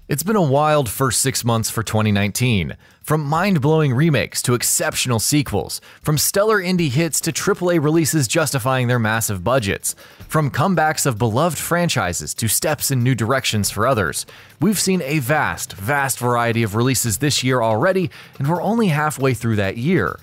It's been a wild first 6 months for 2019. From mind-blowing remakes to exceptional sequels, from stellar indie hits to AAA releases justifying their massive budgets, from comebacks of beloved franchises to steps in new directions for others, we've seen a vast variety of releases this year already, and we're only halfway through that year.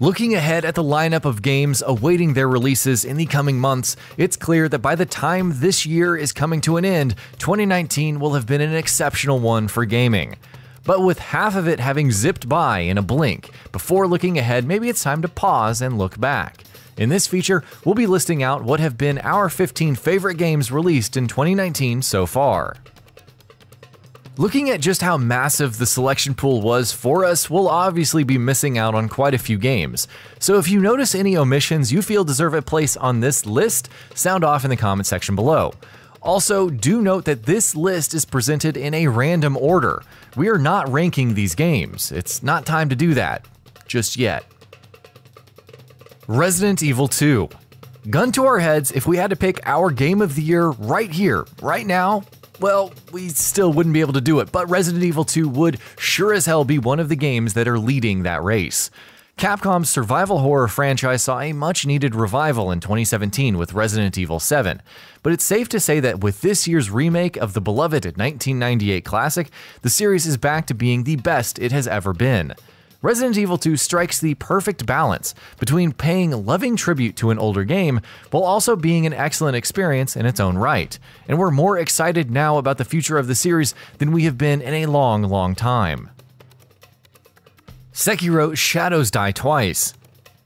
Looking ahead at the lineup of games awaiting their releases in the coming months, it's clear that by the time this year is coming to an end, 2019 will have been an exceptional one for gaming. But with half of it having zipped by in a blink, before looking ahead, maybe it's time to pause and look back. In this feature, we'll be listing out what have been our 15 favorite games released in 2019 so far. Looking at just how massive the selection pool was for us, we'll obviously be missing out on quite a few games. So if you notice any omissions you feel deserve a place on this list, sound off in the comment section below. Also, do note that this list is presented in a random order. We are not ranking these games. It's not time to do that. Just yet. Resident Evil 2. Gun to our heads, if we had to pick our game of the year right here, right now, well, we still wouldn't be able to do it, but Resident Evil 2 would sure as hell be one of the games that are leading that race. Capcom's survival horror franchise saw a much-needed revival in 2017 with Resident Evil 7, but it's safe to say that with this year's remake of the beloved 1998 classic, the series is back to being the best it has ever been. Resident Evil 2 strikes the perfect balance between paying loving tribute to an older game while also being an excellent experience in its own right, and we're more excited now about the future of the series than we have been in a long time. Sekiro: Shadows Die Twice.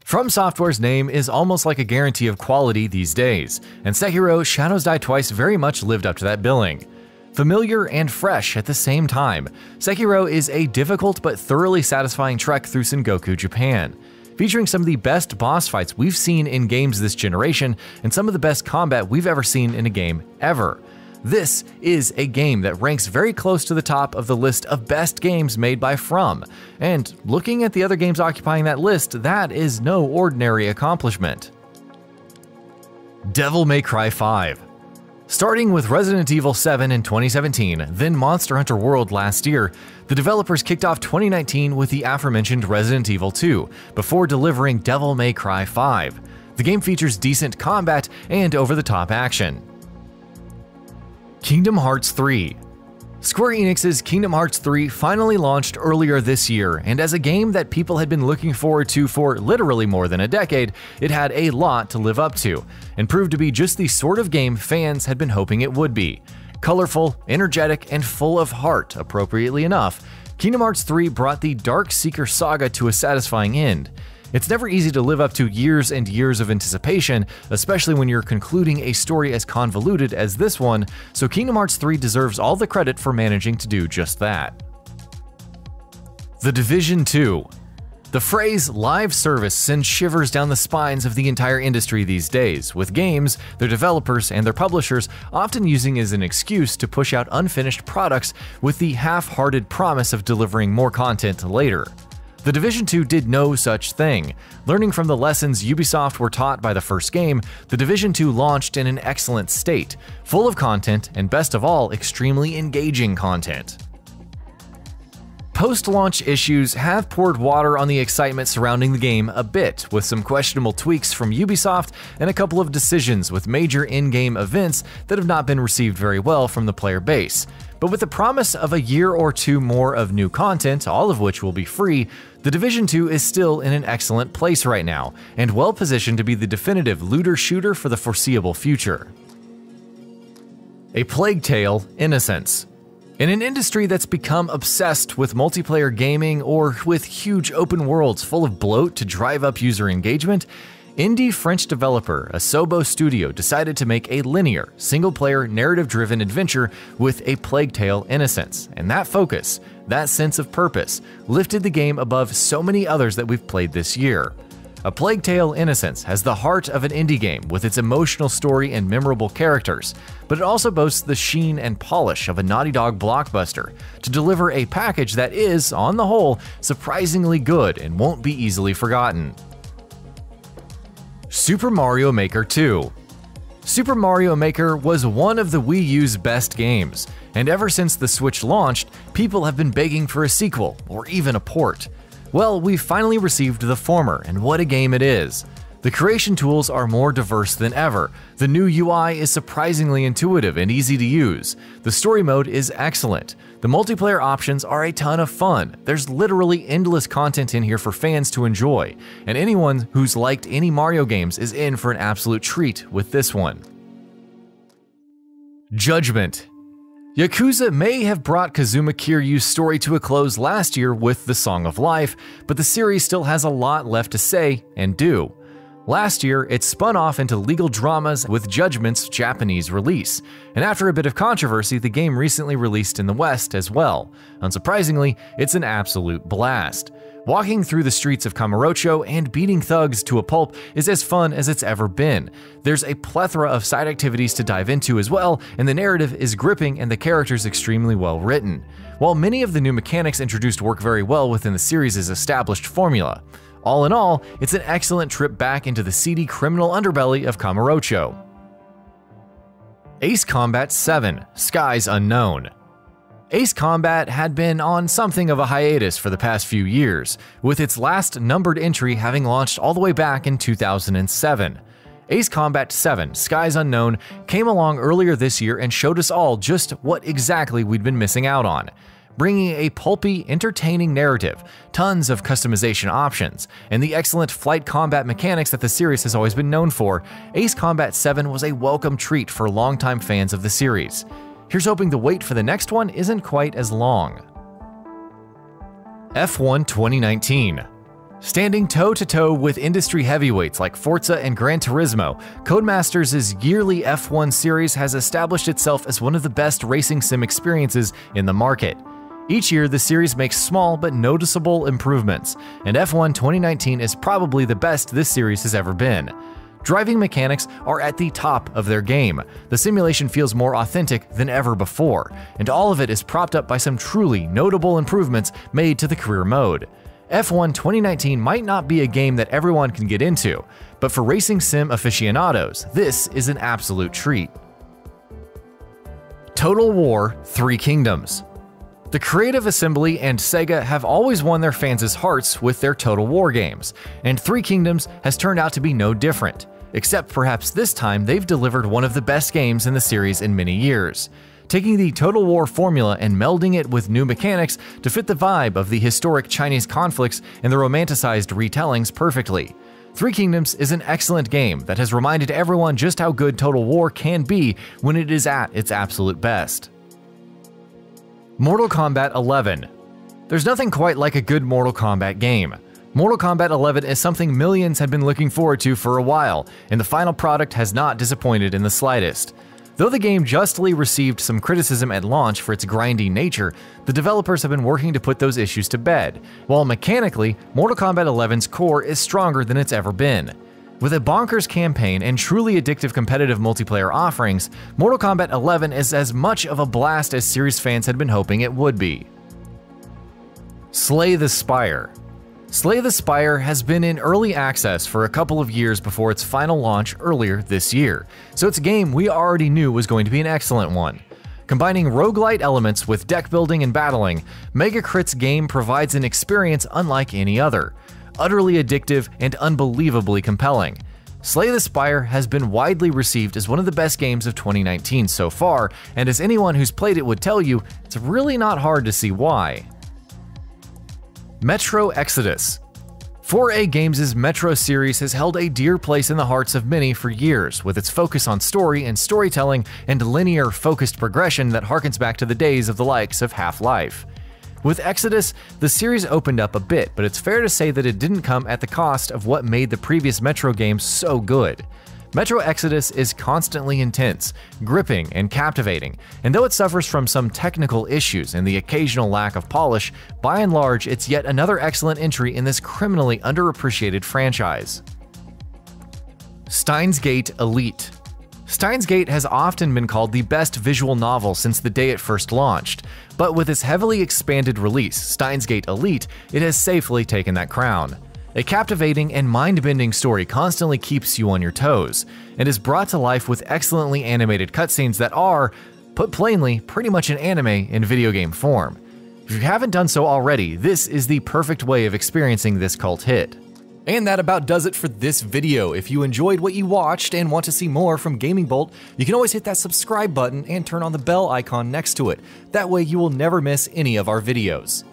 From Software's name is almost like a guarantee of quality these days, and Sekiro: Shadows Die Twice very much lived up to that billing. Familiar and fresh at the same time, Sekiro is a difficult but thoroughly satisfying trek through Sengoku, Japan, featuring some of the best boss fights we've seen in games this generation and some of the best combat we've ever seen in a game ever. This is a game that ranks very close to the top of the list of best games made by From, and looking at the other games occupying that list, that is no ordinary accomplishment. Devil May Cry 5. Starting with Resident Evil 7 in 2017, then Monster Hunter World last year, the developers kicked off 2019 with the aforementioned Resident Evil 2, before delivering Devil May Cry 5. The game features decent combat and over-the-top action. Kingdom Hearts 3. Square Enix's Kingdom Hearts 3 finally launched earlier this year, and as a game that people had been looking forward to for literally more than a decade, it had a lot to live up to, and proved to be just the sort of game fans had been hoping it would be. Colorful, energetic, and full of heart, appropriately enough, Kingdom Hearts 3 brought the Dark Seeker saga to a satisfying end. It's never easy to live up to years and years of anticipation, especially when you're concluding a story as convoluted as this one, so Kingdom Hearts 3 deserves all the credit for managing to do just that. The Division 2. The phrase live service sends shivers down the spines of the entire industry these days, with games, their developers, and their publishers often using as an excuse to push out unfinished products with the half-hearted promise of delivering more content later. The Division 2 did no such thing. Learning from the lessons Ubisoft were taught by the first game, The Division 2 launched in an excellent state, full of content and best of all, extremely engaging content. Post-launch issues have poured water on the excitement surrounding the game a bit, with some questionable tweaks from Ubisoft and a couple of decisions with major in-game events that have not been received very well from the player base. But with the promise of a year or two more of new content, all of which will be free, The Division 2 is still in an excellent place right now, and well positioned to be the definitive looter shooter for the foreseeable future. A Plague Tale: Innocence. In an industry that's become obsessed with multiplayer gaming or with huge open worlds full of bloat to drive up user engagement, indie French developer Asobo Studio decided to make a linear, single-player, narrative-driven adventure with A Plague Tale: Innocence, and that focus, that sense of purpose, lifted the game above so many others that we've played this year. A Plague Tale: Innocence has the heart of an indie game with its emotional story and memorable characters, but it also boasts the sheen and polish of a Naughty Dog blockbuster to deliver a package that is, on the whole, surprisingly good and won't be easily forgotten. Super Mario Maker 2. Super Mario Maker was one of the Wii U's best games, and ever since the Switch launched, people have been begging for a sequel, or even a port. Well, we've finally received the former, and what a game it is. The creation tools are more diverse than ever, the new UI is surprisingly intuitive and easy to use, the story mode is excellent, the multiplayer options are a ton of fun, there's literally endless content in here for fans to enjoy, and anyone who's liked any Mario games is in for an absolute treat with this one. Judgment. Yakuza may have brought Kazuma Kiryu's story to a close last year with The Song of Life, but the series still has a lot left to say and do. Last year, it spun off into legal dramas with Judgment's Japanese release, and after a bit of controversy, the game recently released in the West as well. Unsurprisingly, it's an absolute blast. Walking through the streets of Kamurocho and beating thugs to a pulp is as fun as it's ever been. There's a plethora of side activities to dive into as well, and the narrative is gripping and the characters extremely well written. While many of the new mechanics introduced work very well within the series' established formula. All in all, it's an excellent trip back into the seedy criminal underbelly of Kamurocho. Ace Combat 7: Skies Unknown. Ace Combat had been on something of a hiatus for the past few years, with its last numbered entry having launched all the way back in 2007. Ace Combat 7: Skies Unknown came along earlier this year and showed us all just what exactly we'd been missing out on. Bringing a pulpy, entertaining narrative, tons of customization options, and the excellent flight combat mechanics that the series has always been known for, Ace Combat 7 was a welcome treat for longtime fans of the series. Here's hoping the wait for the next one isn't quite as long. F1 2019. Standing toe-to-toe with industry heavyweights like Forza and Gran Turismo, Codemasters' yearly F1 series has established itself as one of the best racing sim experiences in the market. Each year, the series makes small but noticeable improvements, and F1 2019 is probably the best this series has ever been. Driving mechanics are at the top of their game, the simulation feels more authentic than ever before, and all of it is propped up by some truly notable improvements made to the career mode. F1 2019 might not be a game that everyone can get into, but for racing sim aficionados, this is an absolute treat. Total War: Three Kingdoms. The Creative Assembly and Sega have always won their fans' hearts with their Total War games, and Three Kingdoms has turned out to be no different, except perhaps this time they've delivered one of the best games in the series in many years, taking the Total War formula and melding it with new mechanics to fit the vibe of the historic Chinese conflicts and the romanticized retellings perfectly. Three Kingdoms is an excellent game that has reminded everyone just how good Total War can be when it is at its absolute best. Mortal Kombat 11. There's nothing quite like a good Mortal Kombat game. Mortal Kombat 11 is something millions have been looking forward to for a while, and the final product has not disappointed in the slightest. Though the game justly received some criticism at launch for its grindy nature, the developers have been working to put those issues to bed, while mechanically, Mortal Kombat 11's core is stronger than it's ever been. With a bonkers campaign and truly addictive competitive multiplayer offerings, Mortal Kombat 11 is as much of a blast as series fans had been hoping it would be. Slay the Spire. Slay the Spire has been in early access for a couple of years before its final launch earlier this year, so it's a game we already knew was going to be an excellent one. Combining roguelite elements with deck building and battling, Megacrit's game provides an experience unlike any other. Utterly addictive and unbelievably compelling. Slay the Spire has been widely received as one of the best games of 2019 so far, and as anyone who's played it would tell you, it's really not hard to see why. Metro Exodus. 4A Games' Metro series has held a dear place in the hearts of many for years, with its focus on story and storytelling and linear, focused progression that harkens back to the days of the likes of Half-Life. With Exodus, the series opened up a bit, but it's fair to say that it didn't come at the cost of what made the previous Metro games so good. Metro Exodus is constantly intense, gripping, and captivating, and though it suffers from some technical issues and the occasional lack of polish, by and large it's yet another excellent entry in this criminally underappreciated franchise. Steins Gate Elite. Steins Gate has often been called the best visual novel since the day it first launched, but with its heavily expanded release, Steins Gate Elite, it has safely taken that crown. A captivating and mind-bending story constantly keeps you on your toes, and is brought to life with excellently animated cutscenes that are, put plainly, pretty much an anime in video game form. If you haven't done so already, this is the perfect way of experiencing this cult hit. And that about does it for this video. If you enjoyed what you watched and want to see more from GamingBolt, you can always hit that subscribe button and turn on the bell icon next to it. That way you will never miss any of our videos.